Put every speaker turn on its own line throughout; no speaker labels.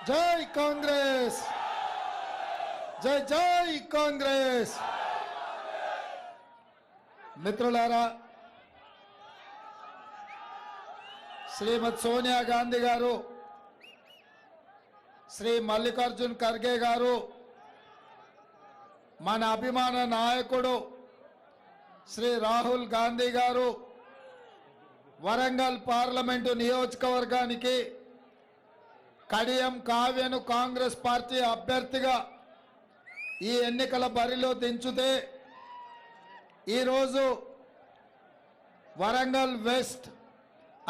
జై కాంగ్రెస్, జై జై కాంగ్రెస్. మిత్రులారా, శ్రీమతి సోనియా గాంధీ గారు, శ్రీ మల్లికార్జున్ ఖర్గే గారు, మన అభిమాన నాయకుడు శ్రీ రాహుల్ గాంధీ గారు వరంగల్ పార్లమెంటు నియోజకవర్గానికి కడియం కావ్యను కాంగ్రెస్ పార్టీ అభ్యర్థిగా ఈ ఎన్నికల బరిలో దించుతే ఈరోజు వరంగల్ వెస్ట్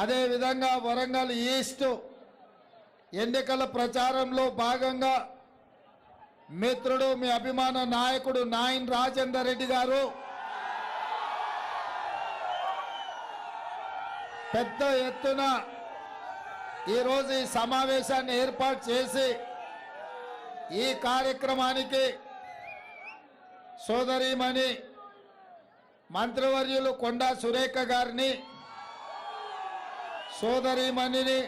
అదేవిధంగా వరంగల్ ఈస్ట్ ఎన్నికల ప్రచారంలో భాగంగా మిత్రుడు మీ అభిమాన నాయకుడు నాయన్ రాజేందర్ రెడ్డి గారు పెద్ద ఎత్తున ఈరోజు ఈ సమావేశాన్ని ఏర్పాటు చేసి ఈ కార్యక్రమానికి సోదరీమణి మంత్రివర్యులు కొండా సురేఖ గారిని, సోదరీమణిని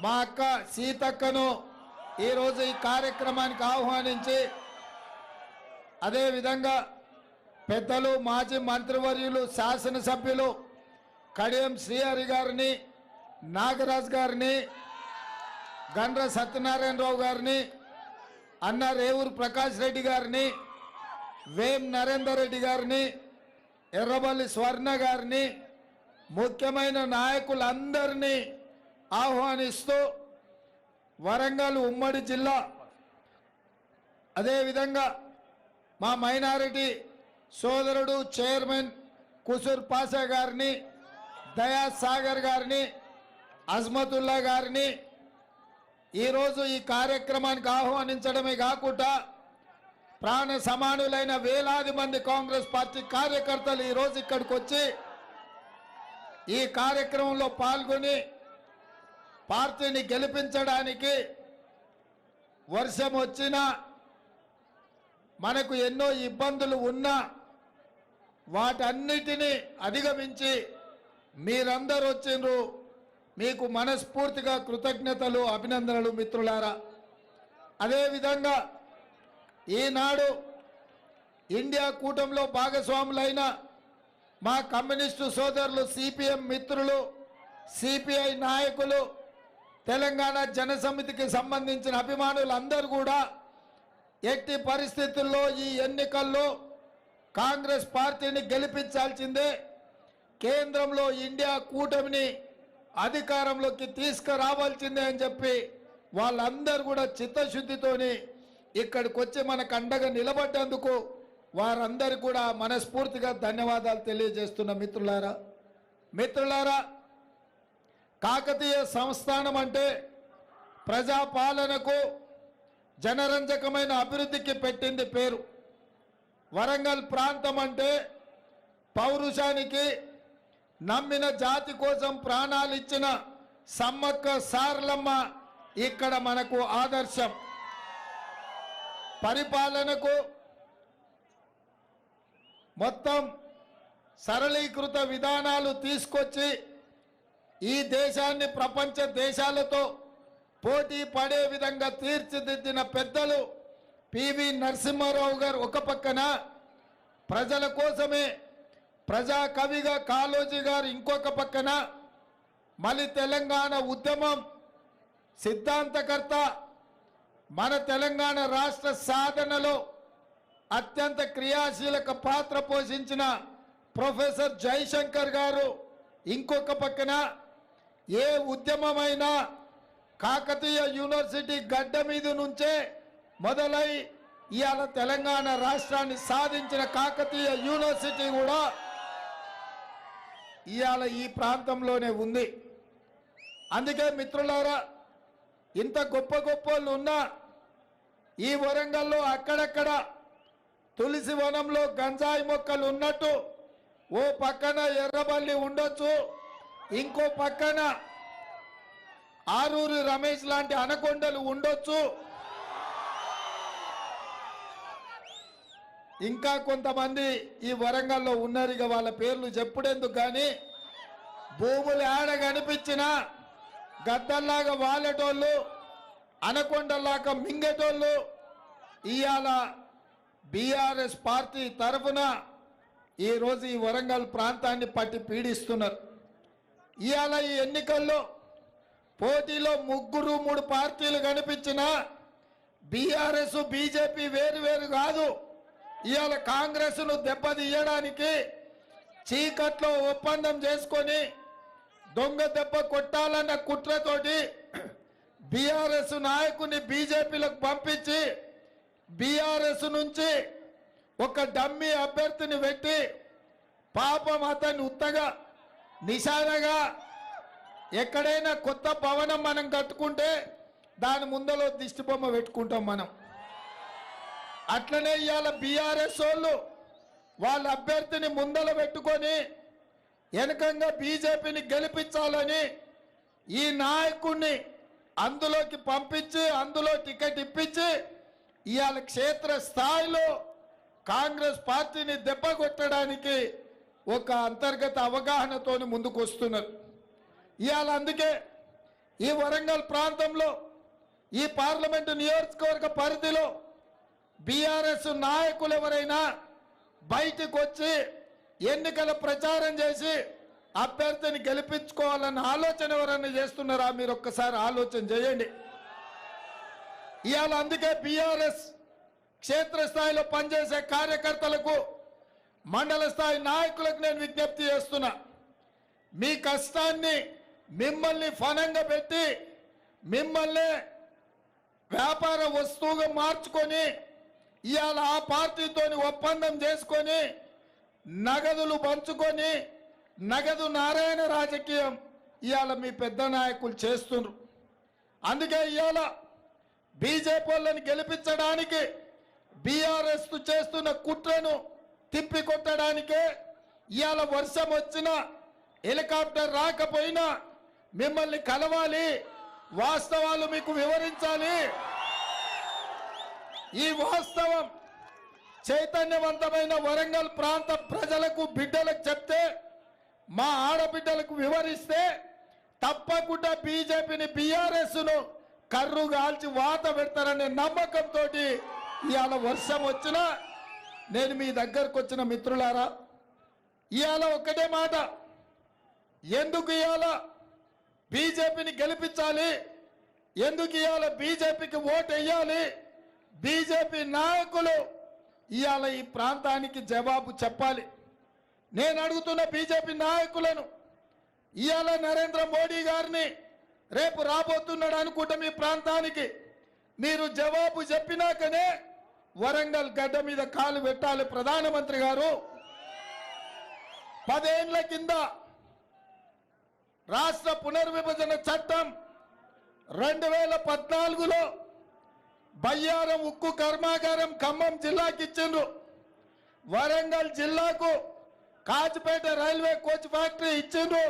మా అక్క సీతక్కను ఈరోజు ఈ కార్యక్రమానికి ఆహ్వానించి, అదేవిధంగా పెద్దలు మాజీ మంత్రివర్యులు శాసనసభ్యులు కడియం శ్రీహరి గారిని, నాగరాజ్ గారిని, గండ్ర సత్యనారాయణరావు గారిని, అన్న రేవూరు ప్రకాష్ రెడ్డి గారిని, వేం నరేందర్ రెడ్డి గారిని, ఎర్రబల్లి స్వర్ణ గారిని, ముఖ్యమైన నాయకులందరినీ ఆహ్వానిస్తూ వరంగల్ ఉమ్మడి జిల్లా, అదేవిధంగా మా మైనారిటీ సోదరుడు చైర్మన్ కుసూర్ పాషా గారిని, దయా సాగర్ గారిని, అజ్మతుల్లా గారిని ఈరోజు ఈ కార్యక్రమానికి ఆహ్వానించడమే కాకుండా ప్రాణ సమానులైన వేలాది మంది కాంగ్రెస్ పార్టీ కార్యకర్తలు ఈరోజు ఇక్కడికి వచ్చి ఈ కార్యక్రమంలో పాల్గొని పార్టీని గెలిపించడానికి వర్షం వచ్చినా మనకు ఎన్నో ఇబ్బందులు ఉన్నా వాటన్నిటినీ అధిగమించి మీరందరూ వచ్చిండ్రు. మీకు మనస్ఫూర్తిగా కృతజ్ఞతలు, అభినందనలు మిత్రులారా. అదేవిధంగా ఈనాడు ఇండియా కూటమిలో భాగస్వాములైన మా కమ్యూనిస్టు సోదరులు, సిపిఎం మిత్రులు, సిపిఐ నాయకులు, తెలంగాణ జనసమితికి సంబంధించిన అభిమానులందరూ కూడా ఎట్టి పరిస్థితుల్లో ఈ ఎన్నికల్లో కాంగ్రెస్ పార్టీని గెలిపించాల్సిందే, కేంద్రంలో ఇండియా కూటమిని అధికారంలోకి తీసుకురావాల్సిందే అని చెప్పి వాళ్ళందరూ కూడా చిత్తశుద్ధితోని ఇక్కడికి వచ్చి మనకు అండగా నిలబడ్డందుకు వారందరికీ కూడా మనస్ఫూర్తిగా ధన్యవాదాలు తెలియజేస్తున్న మిత్రులారా, కాకతీయ సంస్థానం అంటే ప్రజాపాలనకు, జనరంజకమైన అభివృద్ధికి పెట్టింది పేరు. వరంగల్ ప్రాంతం అంటే పౌరుషానికి, నమ్మిన జాతి కోసం ప్రాణాలు ఇచ్చిన సమ్మక్క సారలమ్మ ఇక్కడ మనకు ఆదర్శం. పరిపాలనకు మొత్తం సరళీకృత విధానాలు తీసుకొచ్చి ఈ దేశాన్ని ప్రపంచ దేశాలతో పోటీ పడే విధంగా తీర్చిదిద్దిన పెద్దలు పివి నరసింహారావు గారు ఒక పక్కన, ప్రజల కోసమే ప్రజా కవిగా కాళోజీ గారు ఇంకొక పక్కన, మళ్ళీ తెలంగాణ ఉద్యమం సిద్ధాంతకర్త, మన తెలంగాణ రాష్ట్ర సాధనలో అత్యంత క్రియాశీలక పాత్ర పోషించిన ప్రొఫెసర్ జయశంకర్ గారు ఇంకొక పక్కన, ఏ ఉద్యమమైనా కాకతీయ యూనివర్సిటీ గడ్డ మీద నుంచే మొదలై ఇవాళ తెలంగాణ రాష్ట్రాన్ని సాధించిన కాకతీయ యూనివర్సిటీ కూడా ఇవాళ ఈ ప్రాంతంలోనే ఉంది. అందుకే మిత్రులారా, ఇంత గొప్ప గొప్పలు ఉన్నా ఈ వరంగల్లో అక్కడక్కడ తులసి వనంలో గంజాయి మొక్కలు ఉన్నట్టు ఓ పక్కన ఎర్రబల్లి ఉండొచ్చు, ఇంకో పక్కన ఆరూరి రమేష్ లాంటి అనకొండలు ఉండొచ్చు, ఇంకా కొంతమంది ఈ వరంగల్లో ఉన్నారు. ఇక వాళ్ళ పేర్లు చెప్పుడెందుకు కానీ భూములు ఆడ కనిపించినా గద్దల్లాగా వాలేటోళ్ళు అనకొండలాగా మింగేటోళ్ళు ఇవాళ బీఆర్ఎస్ పార్టీ తరఫున ఈరోజు ఈ వరంగల్ ప్రాంతాన్ని పట్టి పీడిస్తున్నారు. ఇవాళ ఈ ఎన్నికల్లో పోటీలో ముగ్గురు మూడు పార్టీలు కనిపించినా బీఆర్ఎస్ బీజేపీ వేరు వేరు కాదు. ఇవాళ కాంగ్రెస్ను దెబ్బతీయడానికి చీకట్లో ఒప్పందం చేసుకొని దొంగ దెబ్బ కొట్టాలన్న కుట్రతోటి బీఆర్ఎస్ నాయకుని బీజేపీలకు పంపించి బీఆర్ఎస్ నుంచి ఒక డమ్మీ అభ్యర్థిని పెట్టి పాపం అతన్ని ఉత్తగా నిశానగా ఎక్కడైనా కొత్త భవనం మనం కట్టుకుంటే దాని ముందలో దిష్టి బొమ్మ పెట్టుకుంటాం మనం. అట్లనే ఇవాళ బీఆర్ఎస్ వాళ్ళ అభ్యర్థిని ముందల పెట్టుకొని వెనకంగా బీజేపీని గెలిపించాలని ఈ నాయకుడిని అందులోకి పంపించి అందులో టికెట్ ఇప్పించి ఇవాళ క్షేత్ర స్థాయిలో కాంగ్రెస్ పార్టీని దెబ్బ కొట్టడానికి ఒక అంతర్గత అవగాహనతోని ముందుకు వస్తున్నారు. ఇవాళ అందుకే ఈ వరంగల్ ప్రాంతంలో ఈ పార్లమెంటు నియోజకవర్గ పరిధిలో బీఆర్ఎస్ నాయకులు ఎవరైనా బయటకు వచ్చి ఎన్నికల ప్రచారం చేసి అభ్యర్థిని గెలిపించుకోవాలన్న ఆలోచన ఎవరైనా చేస్తున్నారా? మీరు ఒక్కసారి ఆలోచన చేయండి. ఇవాళ అందుకే బీఆర్ఎస్ క్షేత్రస్థాయిలో పనిచేసే కార్యకర్తలకు మండల స్థాయి నాయకులకు నేను విజ్ఞప్తి చేస్తున్నా. మీ కష్టాన్ని మిమ్మల్ని ఫనంగా పెట్టి మిమ్మల్ని వ్యాపార వస్తువుగా మార్చుకొని ఇవాళ ఆ పార్టీతోని ఒప్పందం చేసుకొని నగదులు పంచుకొని నగదు నారాయణ రాజకీయం ఇవాళ మీ పెద్ద నాయకులు చేస్తున్నారు. అందుకే ఇవాళ బీజేపీ వాళ్ళని గెలిపించడానికి బీఆర్ఎస్ చేస్తున్న కుట్రను తిప్పికొట్టడానికే ఇవాళ వర్షం వచ్చినా హెలికాప్టర్ రాకపోయినా మిమ్మల్ని కలవాలి, వాస్తవాలు మీకు వివరించాలి. ఈ వాస్తవం చైతన్యవంతమైన వరంగల్ ప్రాంత ప్రజలకు బిడ్డలకు చెప్తే మా ఆడబిడ్డలకు వివరిస్తే తప్పకుండా బీజేపీని బీఆర్ఎస్ను కర్రు కాల్చి వాత పెడతారనే నమ్మకంతో ఇవాళ వర్షం వచ్చినా నేను మీ దగ్గరకు వచ్చిన మిత్రులారా ఇవాళ ఒక్కటే మాట, ఎందుకు ఇవాళ బీజేపీని గెలిపించాలి, ఎందుకు ఇవాళ బీజేపీకి ఓటు వేయాలి, బీజేపీ నాయకులు ఇవాళ ఈ ప్రాంతానికి జవాబు చెప్పాలి. నేను అడుగుతున్న బీజేపీ నాయకులను ఇవాళ నరేంద్ర మోడీ గారిని రేపు రాబోతున్నాడు అనుకుంటే మీ ప్రాంతానికి మీరు జవాబు చెప్పినాకనే వరంగల్ గడ్డ మీద కాలు పెట్టాలి. ప్రధానమంత్రి గారు 10 ఏళ్ల కింద రాష్ట్ర పునర్విభజన చట్టం 2014లో బయ్యారం ఉక్కు కర్మాగారం ఖమ్మం జిల్లాకి ఇచ్చిండ్రు. వరంగల్ జిల్లాకు కాచిపేట రైల్వే కోచ్ ఫ్యాక్టరీ ఇచ్చిండ్రు.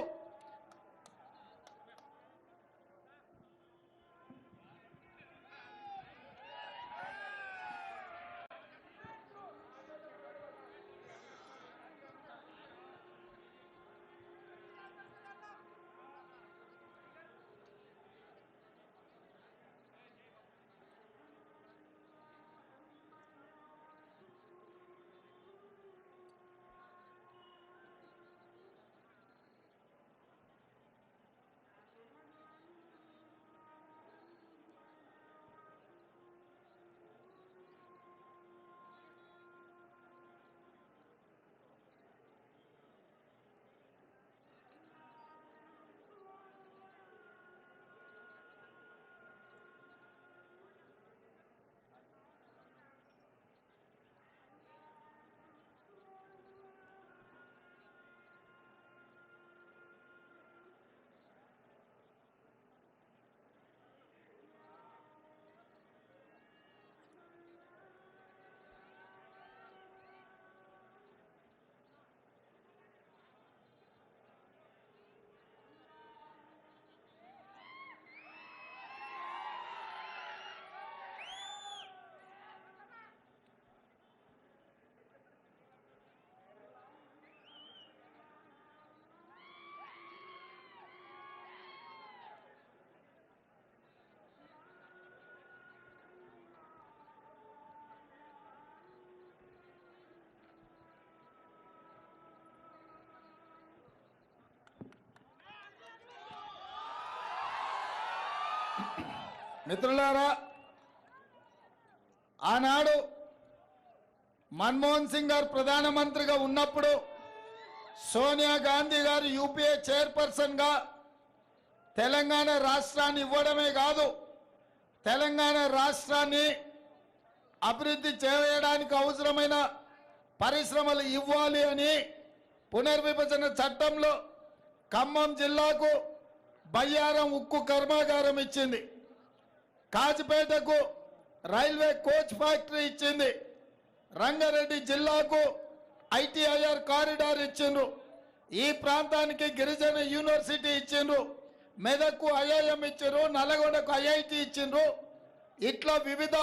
మిత్రులారా, ఆనాడు మన్మోహన్ సింగ్ గారు ప్రధానమంత్రిగా ఉన్నప్పుడు సోనియా గాంధీ గారు యూపీఏ చైర్పర్సన్గా తెలంగాణ రాష్ట్రాన్ని ఇవ్వడమే కాదు, తెలంగాణ రాష్ట్రాన్ని అభివృద్ధి చేయడానికి అవసరమైన పరిశ్రమలు ఇవ్వాలి అని పునర్విభజన చట్టంలో ఖమ్మం జిల్లాకు బయ్యారం ఉక్కు కర్మాగారం ఇచ్చింది, కాజిపేటకు రైల్వే కోచ్ ఫ్యాక్టరీ ఇచ్చింది, రంగారెడ్డి జిల్లాకు ఐటీఐఆర్ కారిడార్ ఇచ్చిండ్రు, ఈ ప్రాంతానికి గిరిజన యూనివర్సిటీ ఇచ్చిండ్రు, మెదక్కు ఐఐఎం ఇచ్చిండ్రు, నల్గొండకు ఐఐటి ఇచ్చిండ్రు. ఇట్లా వివిధ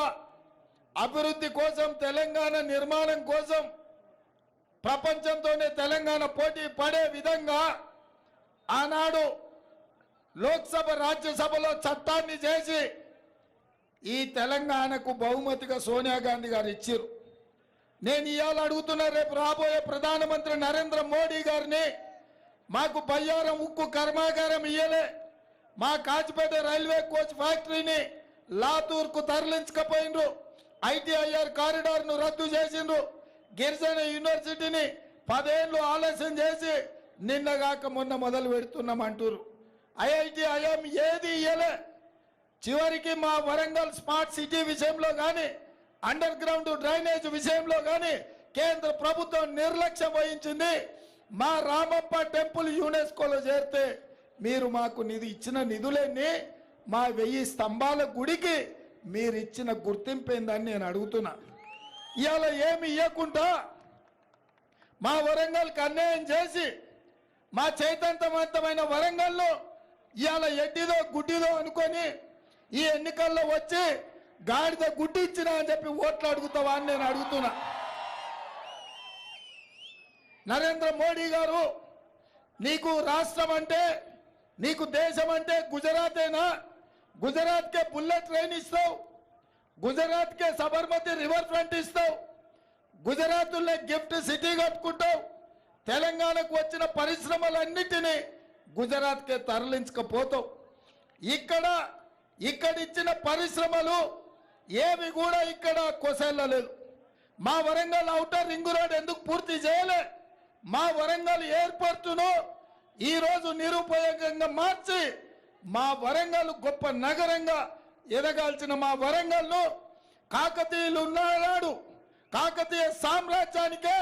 అభివృద్ధి కోసం, తెలంగాణ నిర్మాణం కోసం ప్రపంచంతోనే తెలంగాణ పోటీ పడే విధంగా ఆనాడు లోక్సభ రాజ్యసభలో చట్టాన్ని చేసి ఈ తెలంగాణకు బహుమతిగా సోనియా గాంధీ గారు ఇచ్చారు. నేను ఇవాళ అడుగుతున్నా, రేపు రాబోయే ప్రధానమంత్రి నరేంద్ర మోడీ గారిని, మాకు బయ్యారం ఉక్కు కర్మాగారం ఇయ్యలే, మా కాచిపేట రైల్వే కోచ్ ఫ్యాక్టరీని లాతూర్కు తరలించకపోయినరు, ఐటీఐఆర్ కారిడార్ను రద్దు చేసిండ్రు, గిరిజన యూనివర్సిటీని 10 ఏళ్ళు ఆలస్యం చేసి నిన్నగాక మొన్న మొదలు పెడుతున్నామంటారు. ఐఐటి ఐఎం ఏది ఇయ్యలే. చివరికి మా వరంగల్ స్మార్ట్ సిటీ విషయంలో కానీ, అండర్ గ్రౌండ్ డ్రైనేజ్ విషయంలో కానీ కేంద్ర ప్రభుత్వం నిర్లక్ష్యం వహించింది. మా రామప్ప టెంపుల్ యునెస్కోలో చేరితే మీరు మాకు ఇచ్చిన నిధులన్నీ మా 1000 స్తంభాల గుడికి మీరు ఇచ్చిన గుర్తింపు ఏందని నేను అడుగుతున్నా. ఇవాళ ఏమి ఇవ్వకుండా మా వరంగల్కి అన్యాయం చేసి మా చైతన్యవంతమైన వరంగల్లో ఇవాళ ఎడ్డిదో గుడ్డిదో అనుకొని ఈ ఎన్నికల్లో వచ్చి గాడిద గుడ్డి ఇచ్చినా అని చెప్పి ఓట్లు అడుగుతావా అని నేను అడుగుతున్నా. నరేంద్ర మోడీ గారు, నీకు రాష్ట్రం అంటే, నీకు దేశం అంటే గుజరాతేనా? గుజరాత్కే బుల్లెట్ ట్రైన్ ఇస్తావు, గుజరాత్కే సబర్మతి రివర్ ఫ్రంట్ ఇస్తావు, గుజరాత్లో గిఫ్ట్ సిటీ కట్టుకుంటావు, తెలంగాణకు వచ్చిన పరిశ్రమలన్నిటినీ గుజరాత్కే తరలించకపోతావు. ఇక్కడ ఇచ్చిన పరిశ్రమలు ఏవి కూడా ఇక్కడ కొసెళ్ళలేదు. మా వరంగల్ ఔటర్ రింగ్ రోడ్ ఎందుకు పూర్తి చేయలే? మా వరంగల్ ఎయిర్పోర్టును ఈరోజు నిరుపయోగంగా మార్చి మా వరంగల్ గొప్ప నగరంగా ఎదగాల్సిన మా వరంగల్ను కాకతీయులు ఉన్నాడు, కాకతీయ సామ్రాజ్యానికే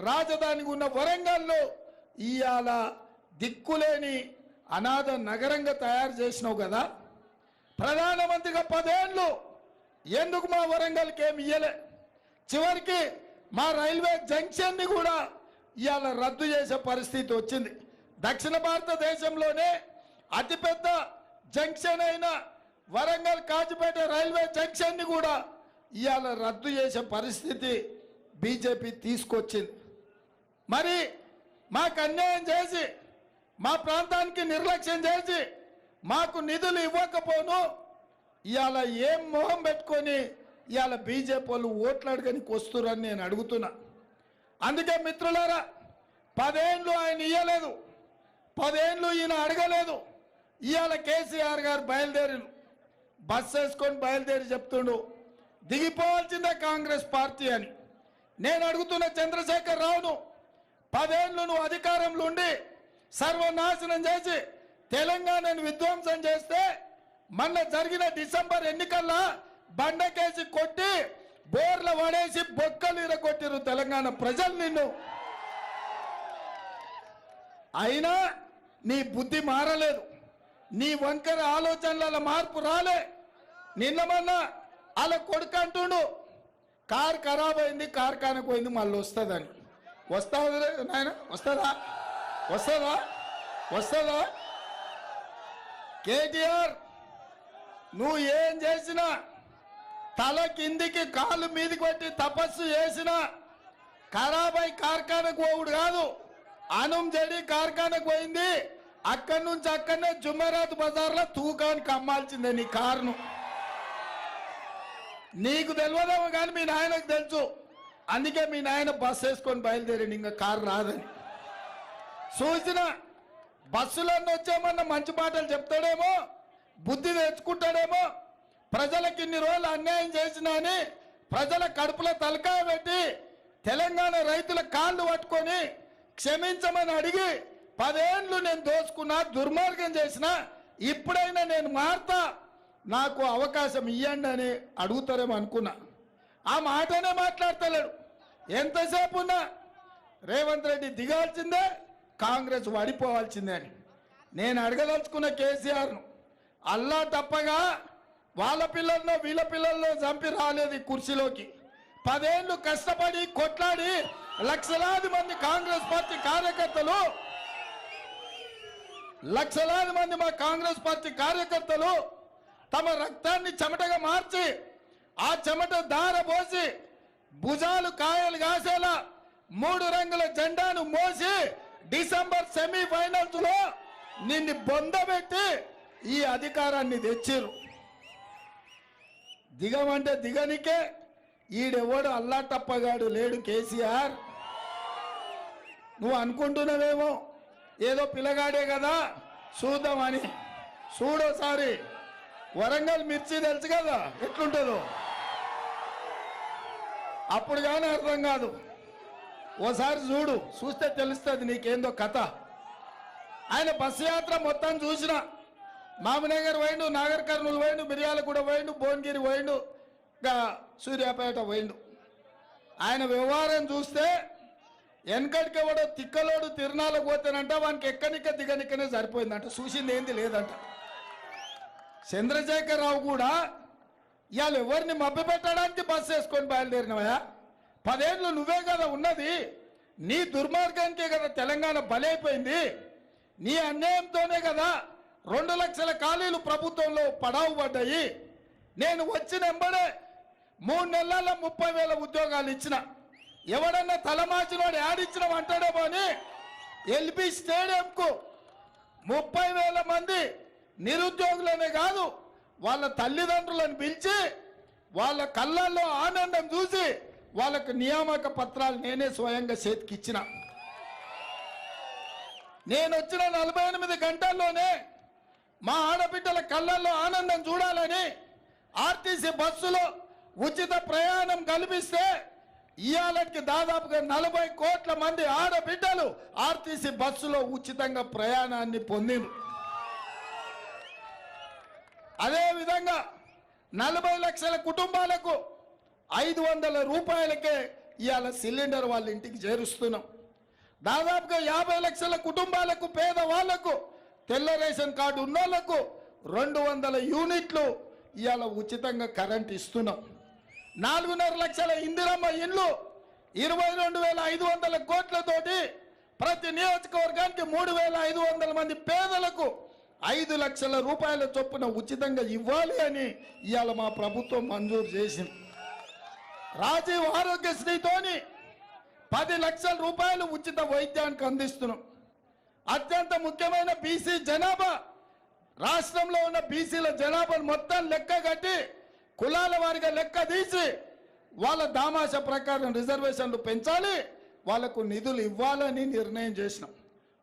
రాజధానికి ఉన్న వరంగల్ను ఇవాళ దిక్కులేని అనాథ నగరంగా తయారు చేసినావు కదా. ప్రధానమంత్రిగా 10 ఏళ్ళు ఎందుకు మా వరంగల్కి ఏమి ఇయ్యలే? చివరికి మా రైల్వే జంక్షన్ని కూడా ఇవాళ రద్దు చేసే పరిస్థితి వచ్చింది. దక్షిణ భారతదేశంలోనే అతిపెద్ద జంక్షన్ అయిన వరంగల్ కాజిపేట రైల్వే జంక్షన్ని కూడా ఇవాళ రద్దు చేసే పరిస్థితి బీజేపీ తీసుకొచ్చింది. మరి మాకు అన్యాయం చేసి, మా ప్రాంతానికి నిర్లక్ష్యం చేసి, మాకు నిధులు ఇవ్వకపోను ఇవాళ ఏం మొహం పెట్టుకొని ఇవాళ బీజేపీ వాళ్ళు ఓట్లు అడగనికి వస్తురని నేను అడుగుతున్నా. అందుకే మిత్రులారా, 10 ఏళ్ళు ఆయన ఇయ్యలేదు, 10 ఏళ్ళు ఈయన అడగలేదు. ఇవాళ కేసీఆర్ గారు బయలుదేరి బస్ వేసుకొని బయలుదేరి చెప్తుండు దిగిపోవాల్సిందే కాంగ్రెస్ పార్టీ అని. నేను అడుగుతున్న చంద్రశేఖర్ రావును, 10 ఏళ్ళు నువ్వు అధికారంలో ఉండి సర్వనాశనం చేసి తెలంగాణను విధ్వంసం చేస్తే, మొన్న జరిగిన డిసెంబర్ ఎన్నికల్లో బండకేసి కొట్టి బోర్ల పడేసి బొక్కలు ఇరగొట్టిరు తెలంగాణ ప్రజలు నిన్ను. అయినా నీ బుద్ధి మారలేదు, నీ వంకర ఆలోచనల మార్పు రాలే. నిన్న మొన్న అలా కొడుకు అంటుండు కారు ఖరాబ్ అయింది, కార్ఖానకు పోయింది, మళ్ళీ వస్తుందని. వస్తుంది నాయన, వస్తుందా? వస్తుందా? వస్తుందా? కేటీఆర్, నువ్వు ఏం చేసినా, తల కిందికి కాళ్ళు మీదికి పెట్టి తపస్సు చేసినా ఖరాబ్ అయి కార్ఖానకు పోవుడు కాదు. అనం చెడి కార్ఖానకు పోయింది, అక్కడి నుంచి అక్కడనే జుమెరాత్ బజార్లో తూకానికి అమ్మాల్సిందే నీ కారును. నీకు తెలియదేమో కానీ మీ నాయనకు తెలుసు. అందుకే మీ నాయన బస్ వేసుకొని బయలుదేరింది, ఇంకా కారు రాదని. చూసిన బస్సులన్నీ వచ్చామన్న మంచి మాటలు చెప్తాడేమో, బుద్ధి తెచ్చుకుంటాడేమో, ప్రజలకు ఇన్ని రోజులు అన్యాయం చేసినా అని ప్రజల కడుపులో తలకాయ పెట్టి తెలంగాణ రైతుల కాళ్ళు పట్టుకొని క్షమించమని అడిగి 10 ఏళ్ళు నేను దోచుకున్నా, దుర్మార్గం చేసిన, ఇప్పుడైనా నేను మారుతా, నాకు అవకాశం ఇవ్వండి అని అడుగుతారేమో అనుకున్నా. ఆ మాటనే మాట్లాడతలేడు. ఎంతసేపు ఉన్నా రేవంత్ రెడ్డి దిగాల్సిందే, కాంగ్రెస్ పడిపోవాల్సిందే అని. నేను అడగదలుచుకున్న కేసీఆర్ను, అల్లా తప్పగా వాళ్ళ పిల్లల్లో వీళ్ళ పిల్లల్లో చంపి రాలేదు ఈ కుర్చీలోకి. 10 ఏళ్ళు కష్టపడి కొట్లాడి లక్షలాది మంది కాంగ్రెస్ పార్టీ కార్యకర్తలు, లక్షలాది మంది మా కాంగ్రెస్ పార్టీ కార్యకర్తలు తమ రక్తాన్ని చెమటగా మార్చి ఆ చెమట దార పోసి భుజాలు కాయలు కాసేలా 3 రంగుల జెండాను మోసి డిసెంబర్ సెమీఫైనల్స్ లో నిన్ను బొందబెట్టి ఈ అధికారాన్ని తెచ్చిరు. దిగమంటే దిగనికే ఈడెవడు అల్లాటప్పగాడు లేడు. కేసీఆర్ నువ్వు అనుకుంటున్నావేమో ఏదో పిల్లగాడే కదా చూద్దామని. చూడోసారి వరంగల్ మిర్చి తెలుసు కదా ఎట్లుంటుందో, అప్పుడు కానీ అర్థం కాదు. ఓసారి చూడు, చూస్తే తెలుస్తుంది నీకేందో కథ. ఆయన బస్సు యాత్ర మొత్తం చూసిన, మామనగర్ పోయిండు, నాగర్ కర్నూలు పోయిండు, మిర్యాలగూడ పోయిండు, భువనగిరి పోయిండు, ఇంకా సూర్యాపేట పోయిండు. ఆయన వ్యవహారం చూస్తే వెనకటికి ఎవడో తిక్కలోడు తిరునాళ్ళకు పోతేనంట వానికి ఎక్కనిక దిగనికనే సరిపోయిందంట, చూసింది ఏంది లేదంట. చంద్రశేఖరరావు కూడా ఇవాళ ఎవరిని మభ్యపెట్టడానికి బస్సు వేసుకొని బయలుదేరినవయా? 10 ఏళ్ళు నువ్వే కదా ఉన్నది, నీ దుర్మార్గానికే కదా తెలంగాణ బలైపోయింది. నీ అన్యాయంతోనే కదా 2 లక్షల ఖాళీలు ప్రభుత్వంలో పడావు పడ్డాయి. నేను వచ్చిన ఎంబడే 3 నెలల్లో 30,000 ఉద్యోగాలు ఇచ్చిన. ఎవడన్నా తలమాచినోడు యాడిచ్చినాం అంటాడేమో అని ఎల్బీ స్టేడియంకు 30,000 మంది నిరుద్యోగులనే కాదు వాళ్ళ తల్లిదండ్రులను పిలిచి వాళ్ళ కళ్ళల్లో ఆనందం చూసి వాళ్ళకు నియామక పత్రాలు నేనే స్వయంగా చేతికిచ్చిన. నేను వచ్చిన 48 గంటల్లోనే మా ఆడబిడ్డల కళ్ళల్లో ఆనందం చూడాలని ఆర్టీసీ బస్సులో ఉచిత ప్రయాణం కల్పిస్తే ఇవాళకి దాదాపుగా 40 కోట్ల మంది ఆడబిడ్డలు ఆర్టీసీ బస్సులో ఉచితంగా ప్రయాణాన్ని పొందింది. అదేవిధంగా 40 లక్షల కుటుంబాలకు 500 రూపాయలకే ఇవాళ సిలిండర్ వాళ్ళ ఇంటికి చేరుస్తున్నాం. దాదాపుగా 50 లక్షల కుటుంబాలకు, పేదవాళ్లకు, తెల్ల రేషన్ కార్డు ఉన్నోళ్లకు 200 యూనిట్లు ఇవాళ ఉచితంగా కరెంట్ ఇస్తున్నాం. 4.5 లక్షల ఇందిరమ్మ ఇండ్లు 22,500 కోట్లతోటి ప్రతి నియోజకవర్గానికి 3,500 మంది పేదలకు 5 లక్షల రూపాయల చొప్పున ఉచితంగా ఇవ్వాలి అని ఇవాళ మా ప్రభుత్వం మంజూరు చేసింది. రాజీవ్ ఆరోగ్యశ్రీతోని 10 లక్షల రూపాయలు ఉచిత వైద్యానికి అందిస్తున్నాం. అత్యంత ముఖ్యమైన బీసీ జనాభా, రాష్ట్రంలో ఉన్న బీసీల జనాభాను మొత్తం లెక్క కట్టి కులాల వారిగా లెక్క తీసి వాళ్ళ దామాష ప్రకారం రిజర్వేషన్లు పెంచాలి, వాళ్లకు నిధులు ఇవ్వాలని నిర్ణయం చేసినాం.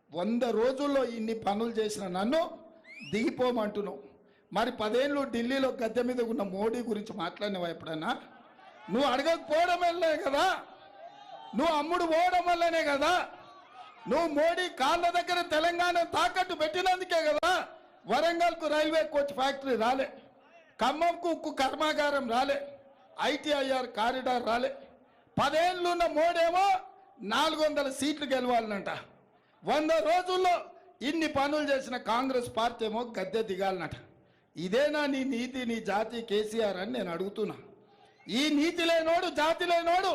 100 రోజుల్లో ఇన్ని పనులు చేసిన నన్ను దిగిపోమంటున్నావు. మరి 10 ఏళ్ళు ఢిల్లీలో గద్దె మీద ఉన్న మోడీ గురించి మాట్లాడినవా ఎప్పుడన్నా? నువ్వు అడగకపోవడం వల్లే కదా, నువ్వు అమ్ముడు పోవడం వల్లనే కదా, నువ్వు మోడీ కాళ్ళ దగ్గర తెలంగాణ తాకట్టు పెట్టినందుకే కదా వరంగల్కు రైల్వే కోచ్ ఫ్యాక్టరీ రాలే, ఖమ్మంకు ఉక్కు కర్మాగారం రాలే, ఐటీఐఆర్ కారిడార్ రాలే. 10 ఏళ్ళున్న మోడేమో 400 సీట్లు గెలవాలనంట. 100 రోజుల్లో ఇన్ని పనులు చేసిన కాంగ్రెస్ పార్టీ ఏమో గద్దె దిగాలనట. ఇదేనా నీ నీతి, నీ జాతి కేసీఆర్ అని నేను అడుగుతున్నా. ఈ నీతి లేనోడు, జాతి లేనోడు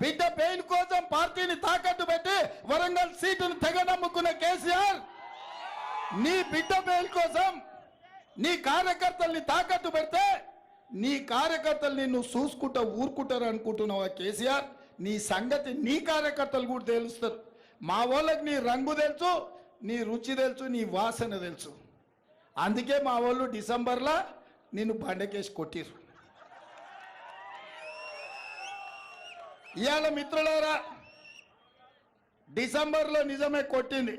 బిడ్డ బెయిల్ కోసం పార్టీని తాకట్టు పెట్టి వరంగల్ సీటును తెగ నమ్ముకున్న కేసీఆర్, నీ బిడ్డ బెయిల్ కోసం నీ కార్యకర్తల్ని తాకట్టు పెడితే నీ కార్యకర్తలు నిన్ను చూసుకుంటా ఊరుకుంటారు అనుకుంటున్నావా కేసీఆర్? నీ సంగతి నీ కార్యకర్తలు కూడా తెలుస్తారు. మా వాళ్ళకి నీ రంగు తెలుసు, నీ రుచి తెలుసు, నీ వాసన తెలుసు. అందుకే మా వాళ్ళు డిసెంబర్లో నిన్ను బండకేసి కొట్టిరు. ఇవాళ మిత్రులారా, డిసెంబర్లో నిజమే కొట్టింది.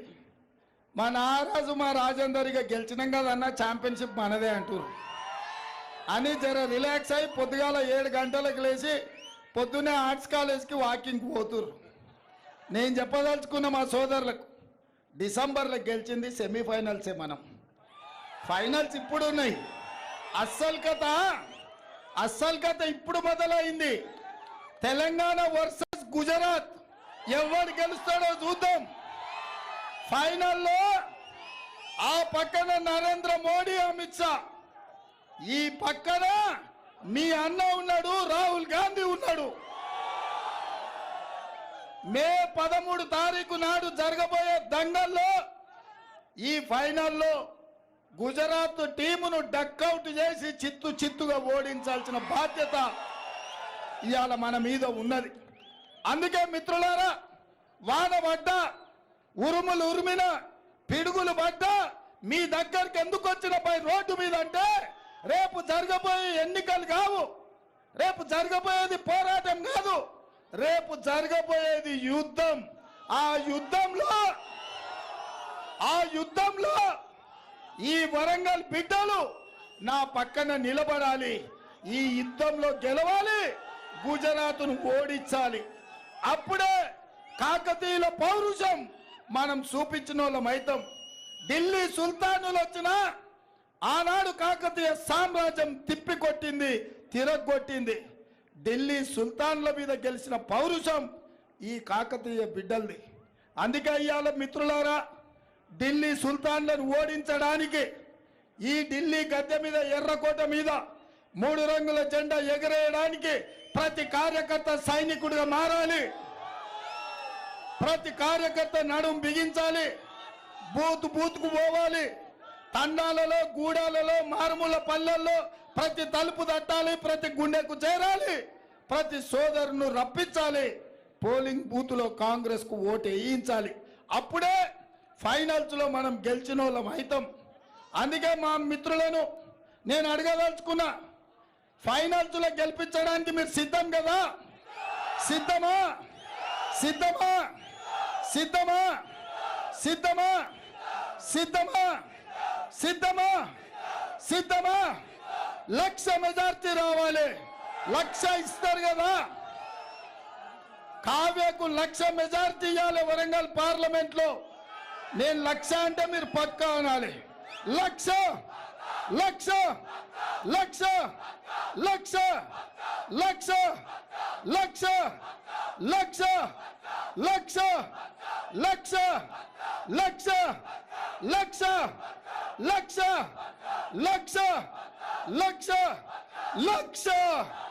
మా నారాజు మా రాజేందర్గా గెలిచినాం కదన్న ఛాంపియన్షిప్ మనదే అంటారు అని జర రిలాక్స్ అయి పొద్దుగాల 7 గంటలకు లేచి పొద్దున్నే ఆర్ట్స్ కాలేజ్కి వాకింగ్కి పోతురు. నేను చెప్పదలుచుకున్న మా సోదరులకు డిసెంబర్లో గెలిచింది సెమీఫైనల్సే, మనం ఫైనల్స్ ఇప్పుడు ఉన్నాయి. అస్సలు కథ ఇప్పుడు మొదలైంది. తెలంగాణ వర్సెస్ గుజరాత్ ఎవరు గెలుస్తాడో చూద్దాం. ఫైనల్లో ఆ పక్కన నరేంద్ర మోడీ, అమిత్ షా, ఈ పక్కన మీ అన్న ఉన్నాడు, రాహుల్ గాంధీ ఉన్నాడు. మే 13 తారీఖు నాడు జరగబోయే దంగల్లో ఈ ఫైనల్లో గుజరాత్ టీమును డక్అవుట్ చేసి చిత్తుగా ఓడించాల్సిన బాధ్యత ఇవాళ మన మీద ఉన్నది. అందుకే మిత్రులారా, వాన పడ్డా, ఉరుములు ఉరిమిన, పిడుగులు పడ్డా మీ దగ్గరికి ఎందుకు వచ్చిన పై రోడ్డు మీద అంటే రేపు జరగబోయే ఎన్నికలు కావు, రేపు జరగబోయేది పోరాటం కాదు, రేపు జరగబోయేది యుద్ధం. ఆ యుద్ధంలో ఈ వరంగల్ బిడ్డలు నా పక్కన నిలబడాలి, ఈ యుద్ధంలో గెలవాలి, గుజరాత్ను ఓడించాలి. అప్పుడే కాకతీయుల పౌరుషం మనం చూపించిన వాళ్ళం అవుతాం. ఢిల్లీ సుల్తానులు వచ్చినా ఆనాడు కాకతీయ సామ్రాజ్యం తిప్పికొట్టింది, తిరగొట్టింది. ఢిల్లీ సుల్తాన్ల మీద గెలిచిన పౌరుషం ఈ కాకతీయ బిడ్డల్ది. అందుకే ఇవాళ మిత్రులారా, ఢిల్లీ సుల్తాన్లను ఓడించడానికి ఈ ఢిల్లీ గద్దె మీద, ఎర్రకోట మీద 3 రంగుల జెండా ఎగరేయడానికి ప్రతి కార్యకర్త సైనికుడిగా మారాలి. ప్రతి కార్యకర్త నడుం బిగించాలి, బూత్కు పోవాలి, తండాలలో, గూడాలలో, మారుమూల పల్లెల్లో ప్రతి తలుపు తట్టాలి, ప్రతి గుండెకు చేరాలి, ప్రతి సోదరును రప్పించాలి, పోలింగ్ బూత్లో కాంగ్రెస్కు ఓటు వేయించాలి. అప్పుడే ఫైనల్స్లో మనం గెలిచిన వాళ్ళం అవుతాం. అందుకే మా మిత్రులను నేను అడగదలుచుకున్నా, ఫైనల్స్లో గెలిపించడానికి మీరు సిద్ధం కదా? సిద్ధమా? సిద్ధమా? సిద్ధమా? సిద్ధమా? సిద్ధమా? సిద్ధమా? సిద్ధమా? 1,00,000 మెజార్టీ రావాలి. 1,00,000 ఇస్తారు కదా? కావ్యకు 1,00,000 మెజార్టీ ఇవ్వాలి వరంగల్ పార్లమెంట్ లో. నేను 1,00,000 అంటే మీరు పక్కా అనాలి. 1,00,000 1,00,000 1,00,000 1,00,000 1,00,000 1,00,000 1,00,000 1,00,000 1,00,000 1,00,000 1,00,000 1,00,000 1,00,000 1,00,000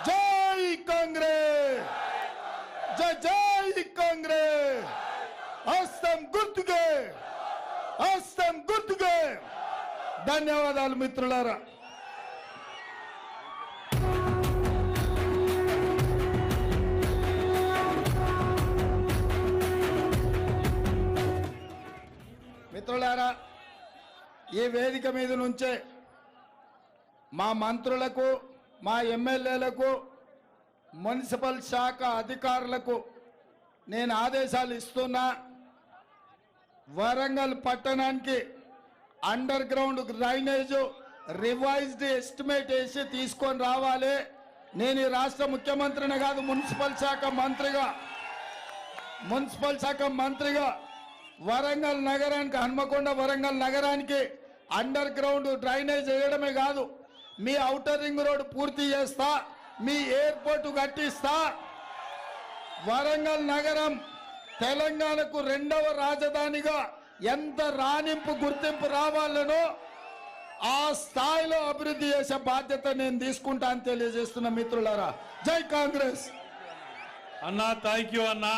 జై కాంగ్రెస్, జై కాంగ్రెస్. హస్తం గుర్తుకే, హస్తం గుర్తుకే. ధన్యవాదాలు మిత్రులారా. మిత్రులారా, ఈ వేదిక మీద నుంచే మా మంత్రులకు, మా ఎమ్మెల్యేలకు, మున్సిపల్ శాఖ అధికారులకు నేను ఆదేశాలు ఇస్తున్నా. వరంగల్ పట్టణానికి under ground drainage revised estimate వేసి తీసుకొని రావాలి. నేను ఈ రాష్ట్ర ముఖ్యమంత్రిని కాదు, మున్సిపల్ శాఖ మంత్రిగా వరంగల్ నగరానికి, హన్మకొండ వరంగల్ నగరానికి అండర్ గ్రౌండ్ డ్రైనేజ్ వేయడమే కాదు, మీ ఔటర్ రింగ్ రోడ్ పూర్తి చేస్తా, మీ ఎయిర్పోర్టు కట్టిస్తా. వరంగల్ నగరం తెలంగాణకు 2వ రాజధానిగా ఎంత రాణింపు, గుర్తింపు రావాలనో ఆ స్థాయిలో అభివృద్ధి చేసే బాధ్యత నేను తీసుకుంటా అని తెలియజేస్తున్న మిత్రులారా. జై కాంగ్రెస్.
అన్నా, థ్యాంక్ యూ అన్నా.